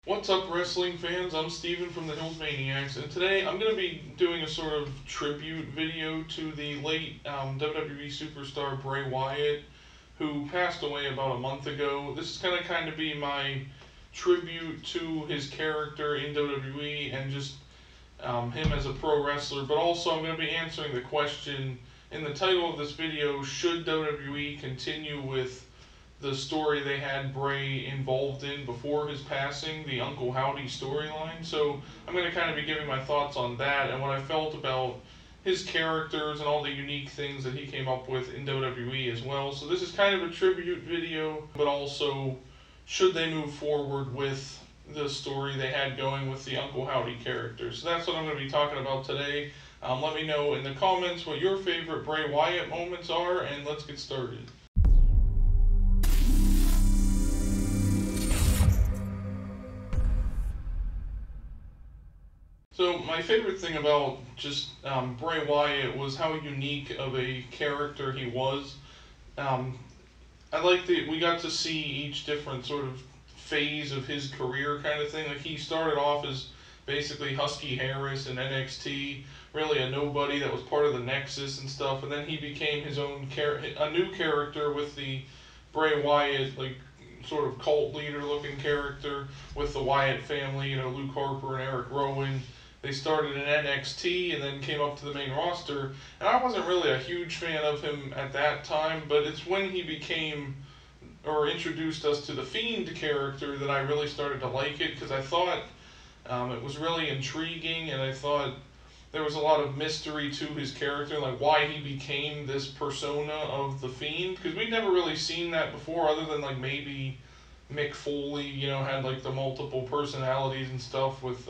What's up, wrestling fans? I'm Steven from the Hills Maniacs, and today I'm going to be doing a sort of tribute video to the late WWE Superstar Bray Wyatt, who passed away about a month ago. This is going to kind of be my tribute to his character in WWE and just him as a pro wrestler, but also I'm going to be answering the question in the title of this video: should WWE continue with the story they had Bray involved in before his passing, the Uncle Howdy storyline? So I'm going to kind of be giving my thoughts on that and what I felt about his characters and all the unique things that he came up with in WWE as well. So this is kind of a tribute video, but also should they move forward with the story they had going with the Uncle Howdy character. So that's what I'm going to be talking about today. Let me know in the comments what your favorite Bray Wyatt moments are, and let's get started. So my favorite thing about just Bray Wyatt was how unique of a character he was. I like that we got to see each different sort of phase of his career kind of thing. Like, he started off as basically Husky Harris in NXT, really a nobody that was part of the Nexus and stuff, and then he became his own a new character with the Bray Wyatt, like, sort of cult leader looking character with the Wyatt family, Luke Harper and Eric Rowan. They started in NXT and then came up to the main roster, and I wasn't really a huge fan of him at that time, but it's when he became, or introduced us to the Fiend character, that I really started to like it, because I thought it was really intriguing, and I thought there was a lot of mystery to his character, like why he became this persona of the Fiend, because we'd never really seen that before, other than like maybe Mick Foley, had like the multiple personalities and stuff with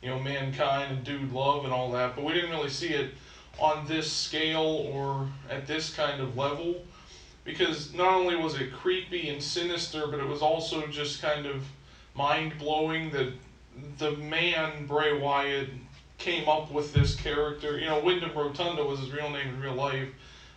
Mankind and Dude Love and all that, but we didn't really see it on this scale or at this kind of level, because not only was it creepy and sinister, but it was also just kind of mind-blowing that the man, Bray Wyatt, came up with this character. Wyndham Rotunda was his real name in real life,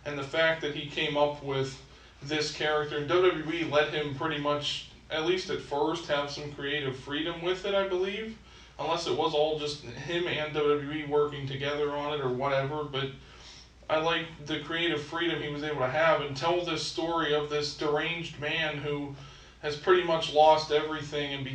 and the fact that he came up with this character, and WWE let him pretty much, at least at first, have some creative freedom with it, I believe. Unless it was all just him and WWE working together on it or whatever, but I like the creative freedom he was able to have and tell this story of this deranged man who has pretty much lost everything and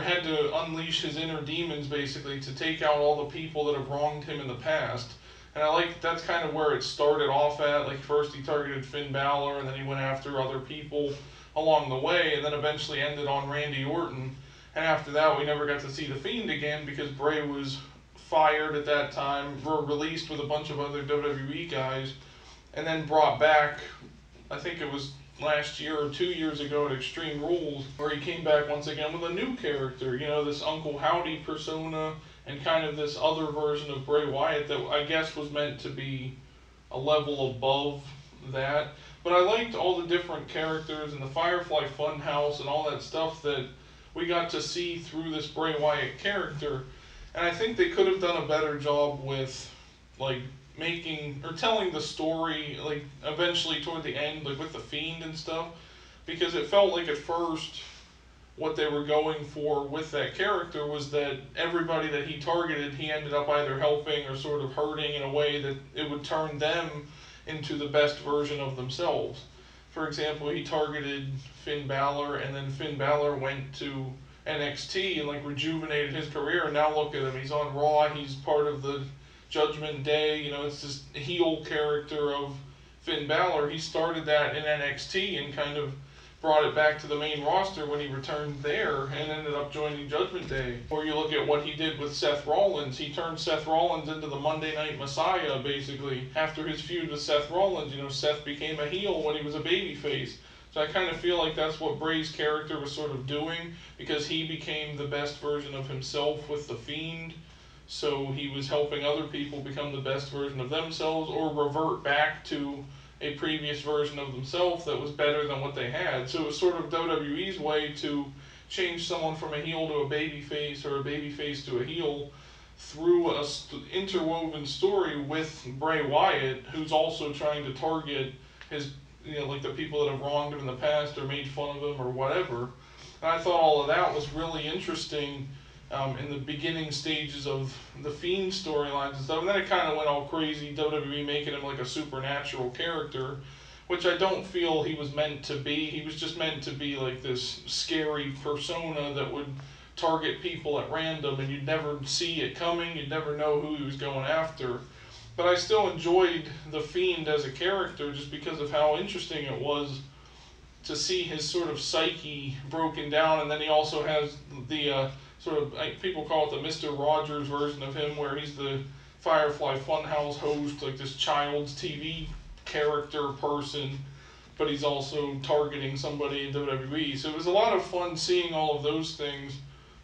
had to unleash his inner demons basically to take out all the people that have wronged him in the past. And I like that's kind of where it started off at. Like, first he targeted Finn Balor, and then he went after other people along the way, and then eventually ended on Randy Orton. And after that, we never got to see the Fiend again, because Bray was fired at that time, released with a bunch of other WWE guys, and then brought back, I think it was last year or 2 years ago at Extreme Rules, where he came back once again with a new character, this Uncle Howdy persona, and kind of this other version of Bray Wyatt that I guess was meant to be a level above that. But I liked all the different characters and the Firefly Funhouse and all that stuff that we got to see through this Bray Wyatt character, and I think they could have done a better job with, like, making or telling the story, like, eventually toward the end, like with the Fiend and stuff, because it felt like at first what they were going for with that character was that everybody that he targeted, he ended up either helping or sort of hurting in a way that it would turn them into the best version of themselves. For example, he targeted Finn Balor, and then Finn Balor went to NXT and like rejuvenated his career, and now look at him. He's on Raw, he's part of the Judgment Day, it's this heel character of Finn Balor. He started that in NXT and kind of brought it back to the main roster when he returned there and ended up joining Judgment Day. Or you look at what he did with Seth Rollins. He turned Seth Rollins into the Monday Night Messiah, basically. After his feud with Seth Rollins, Seth became a heel when he was a babyface. So I kind of feel like that's what Bray's character was sort of doing, because he became the best version of himself with the Fiend. So he was helping other people become the best version of themselves, or revert back to a previous version of themselves that was better than what they had. So it was sort of WWE's way to change someone from a heel to a babyface, or a babyface to a heel, through a interwoven story with Bray Wyatt, who's also trying to target his, like the people that have wronged him in the past or made fun of him or whatever. And I thought all of that was really interesting in the beginning stages of the Fiend storylines and stuff. And then it kind of went all crazy, WWE making him like a supernatural character, which I don't feel he was meant to be. He was just meant to be like this scary persona that would target people at random, and you'd never see it coming, you'd never know who he was going after. But I still enjoyed The Fiend as a character just because of how interesting it was to see his sort of psyche broken down. And then he also has the sort of, people call it the Mr. Rogers version of him, where he's the Firefly Funhouse host, like this child's TV character person, but he's also targeting somebody in WWE. So it was a lot of fun seeing all of those things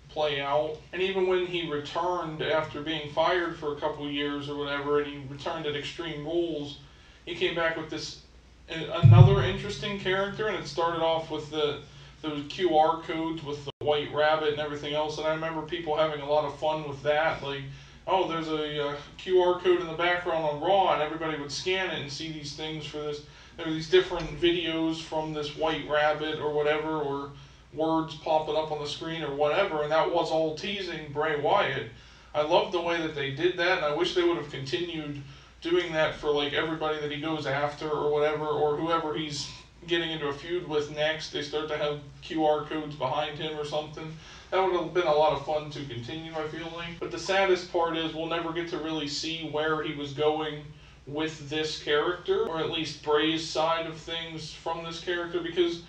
play out. And even when he returned after being fired for a couple years or whatever, and he returned at Extreme Rules, he came back with this another interesting character, and it started off with those QR codes with the white rabbit and everything else. And I remember people having a lot of fun with that, like, oh, there's a QR code in the background on Raw, and everybody would scan it and see these things for this. There were these different videos from this white rabbit or whatever, or words popping up on the screen or whatever, and that was all teasing Bray Wyatt. I loved the way that they did that, and I wish they would have continued doing that for like everybody that he goes after or whatever, or whoever he's getting into a feud with next. They start to have QR codes behind him or something. That would have been a lot of fun to continue, I feel like. But the saddest part is we'll never get to really see where he was going with this character, or at least Bray's side of things from this character, because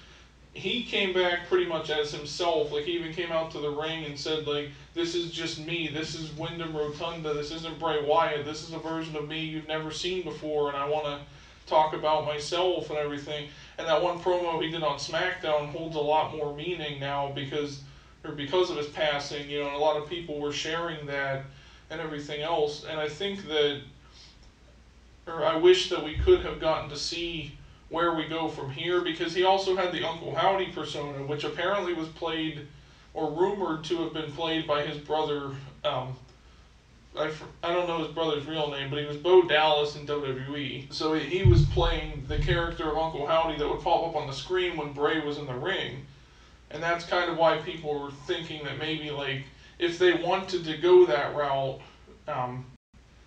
he came back pretty much as himself. Like, he even came out to the ring and said, like, this is just me, this is Wyndham Rotunda, this isn't Bray Wyatt, this is a version of me you've never seen before, and I want to talk about myself and everything. And that one promo he did on SmackDown holds a lot more meaning now because of his passing, you know, and a lot of people were sharing that and everything else. And I think that, or I wish that we could have gotten to see where we go from here, because he also had the Uncle Howdy persona, which apparently was played, or rumored to have been played, by his brother. I don't know his brother's real name, but he was Bo Dallas in WWE. So he was playing the character of Uncle Howdy that would pop up on the screen when Bray was in the ring. And that's kind of why people were thinking that maybe, like, if they wanted to go that route,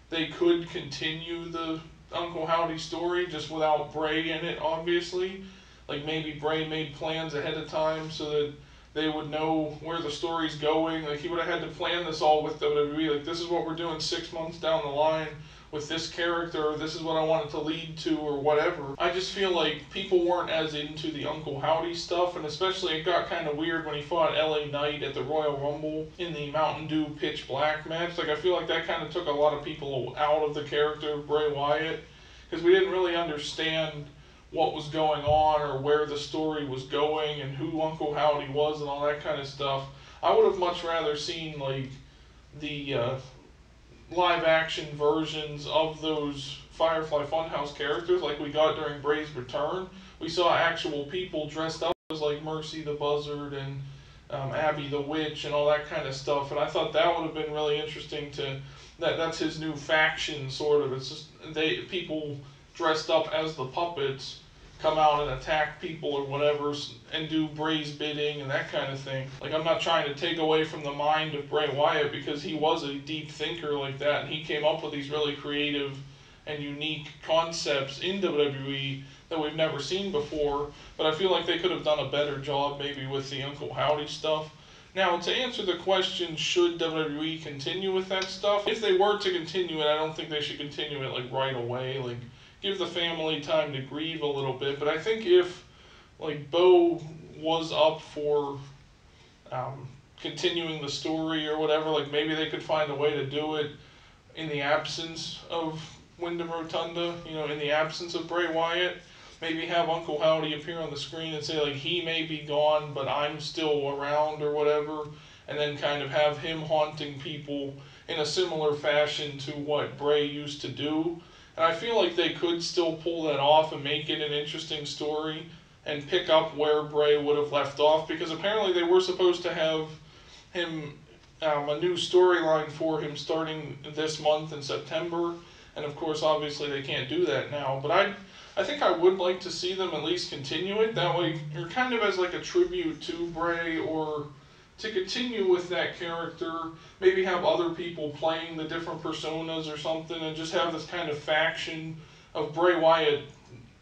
they could continue the Uncle Howdy story just without Bray in it, obviously. Like, maybe Bray made plans ahead of time so that they would know where the story's going. Like, he would have had to plan this all with WWE. Like, this is what we're doing 6 months down the line with this character, or this is what I want it to lead to, or whatever. I just feel like people weren't as into the Uncle Howdy stuff, and especially it got kind of weird when he fought LA Knight at the Royal Rumble in the Mountain Dew Pitch Black match. Like, I feel like that kind of took a lot of people out of the character of Bray Wyatt, because we didn't really understand what was going on or where the story was going and who Uncle Howdy was and all that kind of stuff. I would have much rather seen, like, the live action versions of those Firefly Funhouse characters like we got during Bray's return. We saw actual people dressed up as, like, Mercy the Buzzard and Abby the Witch and all that kind of stuff, and I thought that would have been really interesting to, that's his new faction, sort of. It's just, people dressed up as the puppets come out and attack people or whatever and do Bray's bidding and that kind of thing. Like, I'm not trying to take away from the mind of Bray Wyatt, because he was a deep thinker like that, and he came up with these really creative and unique concepts in WWE that we've never seen before, but I feel like they could have done a better job maybe with the Uncle Howdy stuff. Now, to answer the question, should WWE continue with that stuff? If they were to continue it, I don't think they should continue it, like, right away. Like, give the family time to grieve a little bit. But I think if, like, Bo was up for continuing the story or whatever, like, maybe they could find a way to do it in the absence of Wyndham Rotunda, you know, in the absence of Bray Wyatt. Maybe have Uncle Howdy appear on the screen and say, like, he may be gone, but I'm still around or whatever, and then kind of have him haunting people in a similar fashion to what Bray used to do. And I feel like they could still pull that off and make it an interesting story and pick up where Bray would have left off, because apparently they were supposed to have him, a new storyline for him starting this month in September, and of course, obviously, they can't do that now. But I I think I would like to see them at least continue it. That way, or kind of as like a tribute to Bray, or to continue with that character. Maybe have other people playing the different personas or something, and just have this kind of faction of Bray Wyatt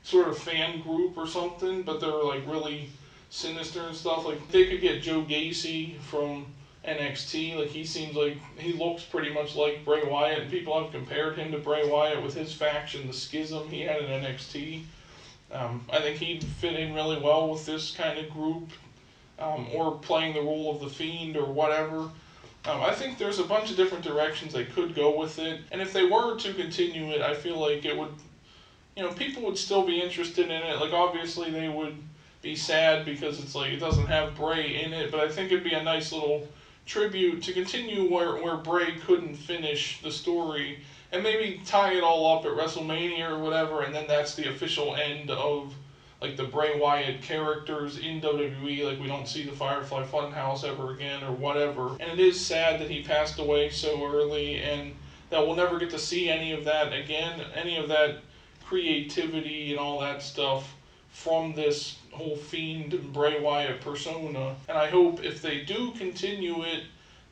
sort of fan group or something, but they're like really sinister and stuff. Like they could get Joe Gacy from NXT. Like he seems like he looks pretty much like Bray Wyatt, and people have compared him to Bray Wyatt with his faction, the Schism he had in NXT. I think he'd fit in really well with this kind of group, or playing the role of the Fiend or whatever. I think there's a bunch of different directions they could go with it, and if they were to continue it, I feel like it would, people would still be interested in it. Like obviously they would be sad because it's like it doesn't have Bray in it, but I think it'd be a nice little tribute to continue where Bray couldn't finish the story, and maybe tie it all up at WrestleMania or whatever, and then that's the official end of like the Bray Wyatt characters in WWE. Like we don't see the Firefly Funhouse ever again or whatever. And it is sad that he passed away so early, and that we'll never get to see any of that again, any of that creativity and all that stuff from this whole Fiend and Bray Wyatt persona. And I hope if they do continue it,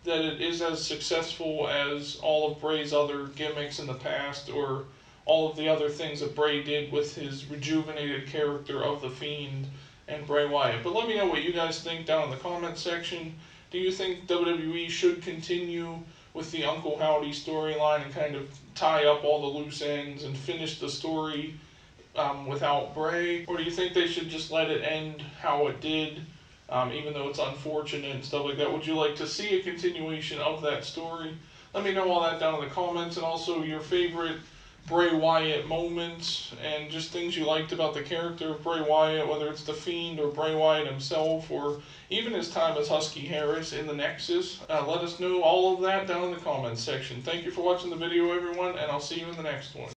that it is as successful as all of Bray's other gimmicks in the past, or all of the other things that Bray did with his rejuvenated character of the Fiend and Bray Wyatt. But let me know what you guys think down in the comments section. Do you think WWE should continue with the Uncle Howdy storyline and kind of tie up all the loose ends and finish the story without Bray? Or do you think they should just let it end how it did, even though it's unfortunate and stuff like that? Would you like to see a continuation of that story? Let me know all that down in the comments, and also your favorite Bray Wyatt moments and just things you liked about the character of Bray Wyatt, whether it's the Fiend or Bray Wyatt himself, or even his time as Husky Harris in the Nexus. Let us know all of that down in the comments section. Thank you for watching the video, everyone, and I'll see you in the next one.